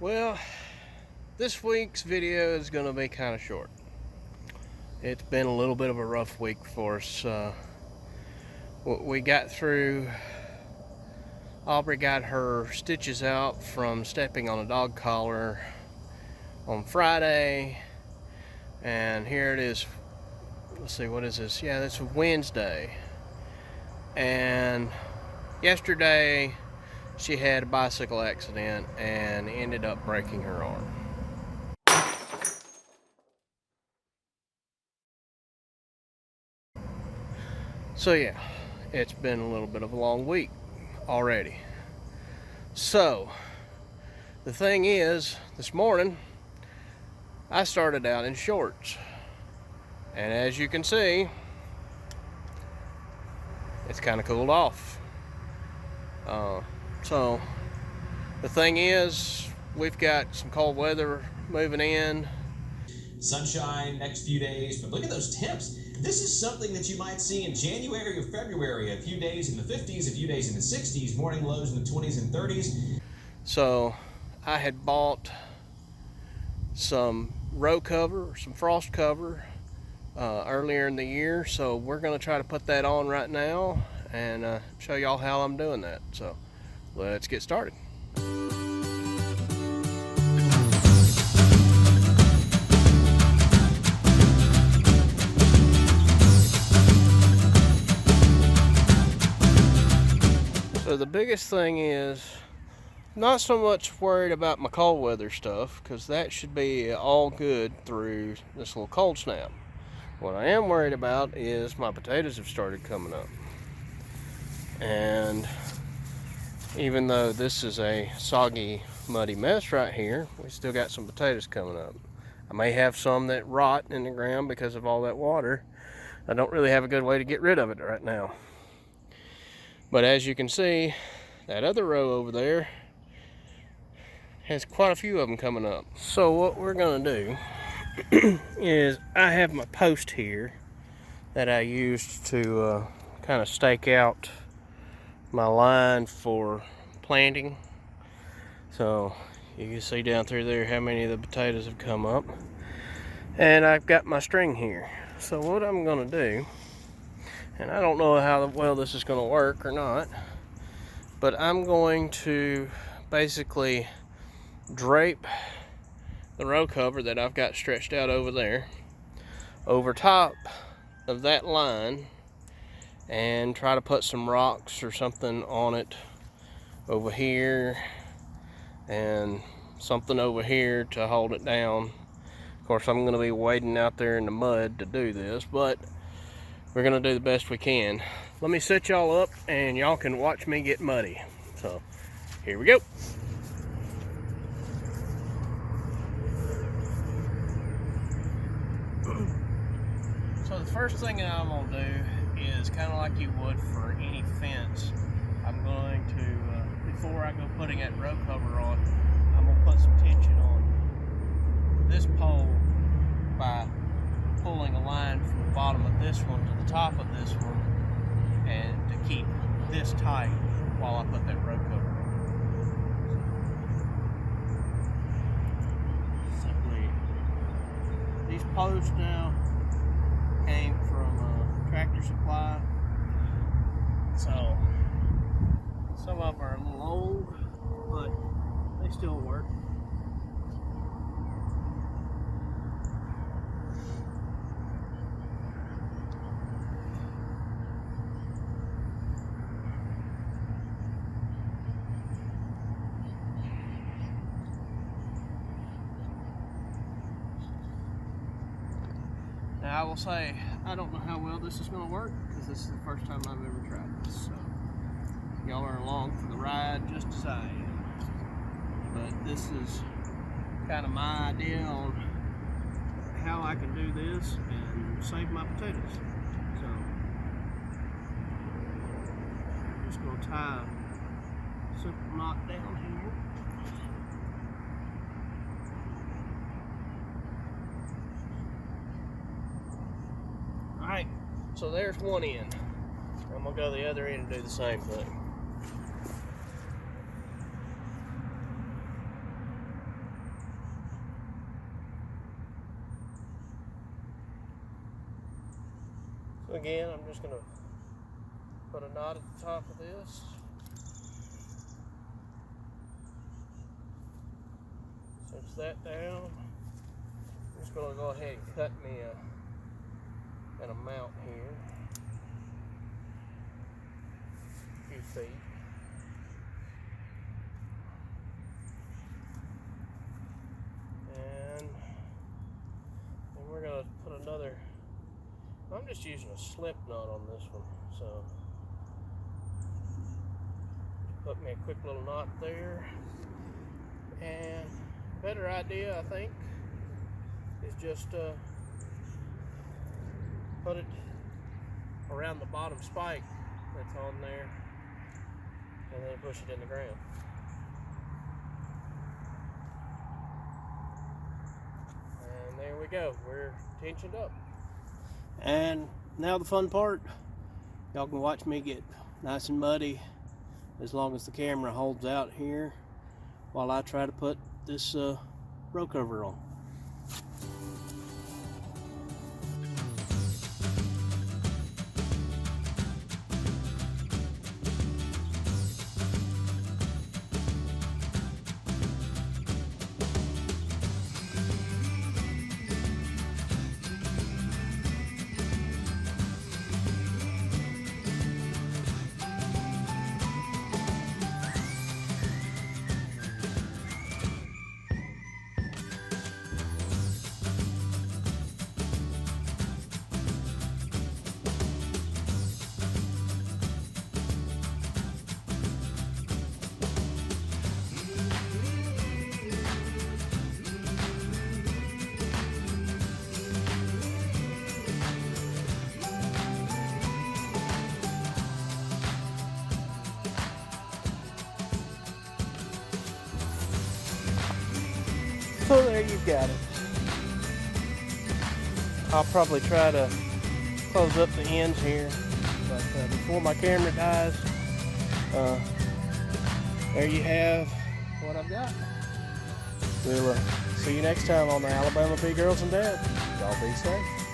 Well, this week's video is going to be kind of short. It's been a little bit of a rough week for us. We got through, Aubrie got her stitches out from stepping on a dog collar on Friday, and here it is. Let's see, what is this? Yeah, that's Wednesday. And yesterday she had a bicycle accident and ended up breaking her arm. So yeah, it's been a little bit of a long week already. So the thing is, this morning I started out in shorts, and as you can see, it's kind of cooled off. So the thing is, we've got some cold weather moving in. Sunshine next few days, but look at those temps. This is something that you might see in January or February. A few days in the 50s, a few days in the 60s, morning lows in the 20s and 30s. So I had bought some row cover, some frost cover earlier in the year, so we're going to try to put that on right now and show y'all how I'm doing that. So let's get started. So the biggest thing is, not so much worried about my cold weather stuff, because that should be all good through this little cold snap. What I am worried about is my potatoes have started coming up. And even though this is a soggy, muddy mess right here, we still got some potatoes coming up. I may have some that rot in the ground because of all that water. I don't really have a good way to get rid of it right now. But as you can see, that other row over there has quite a few of them coming up. So what we're gonna do is, I have my post here that I used to kind of stake out my line for planting. So you can see down through there how many of the potatoes have come up. And I've got my string here. So what I'm gonna do, and I don't know how well this is gonna work or not, but I'm going to basically drape the row cover that I've got stretched out over there over top of that line and try to put some rocks or something on it over here and something over here to hold it down. Of course, I'm going to be wading out there in the mud to do this, but we're going to do the best we can. Let me set y'all up and y'all can watch me get muddy. So here we go. So the first thing that I'm going to do is kind of like you would for any fence. I'm going to, before I go putting that row cover on, I'm going to put some tension on this pole by pulling a line from the bottom of this one to the top of this one, and to keep this tight while I put that row cover on. Simply, these posts now came from Tractor Supply, so some of them are a little old, but they still work. Now I will say, I don't know how well this is going to work, because this is the first time I've ever tried this, so y'all are along for the ride just as I am. But this is kind of my idea on how I can do this and save my potatoes. So I'm just going to tie a simple knot down here. Alright, so there's one end. I'm going to go to the other end and do the same thing. Again, I'm just going to put a knot at the top of this. Cinch that down. I'm just going to go ahead and cut me an amount here. A few feet. And then we're going to put another. I'm just using a slip knot on this one, so put me a quick little knot there. And better idea, I think, is just put it around the bottom spike that's on there, and then push it in the ground. And there we go, we're tensioned up. And now the fun part, y'all can watch me get nice and muddy as long as the camera holds out here while I try to put this row cover on. So there you got it. I'll probably try to close up the ends here, but before my camera dies, there you have what I've got. We'll see you next time on the Alabama Bee Girlz and Dad. Y'all be safe.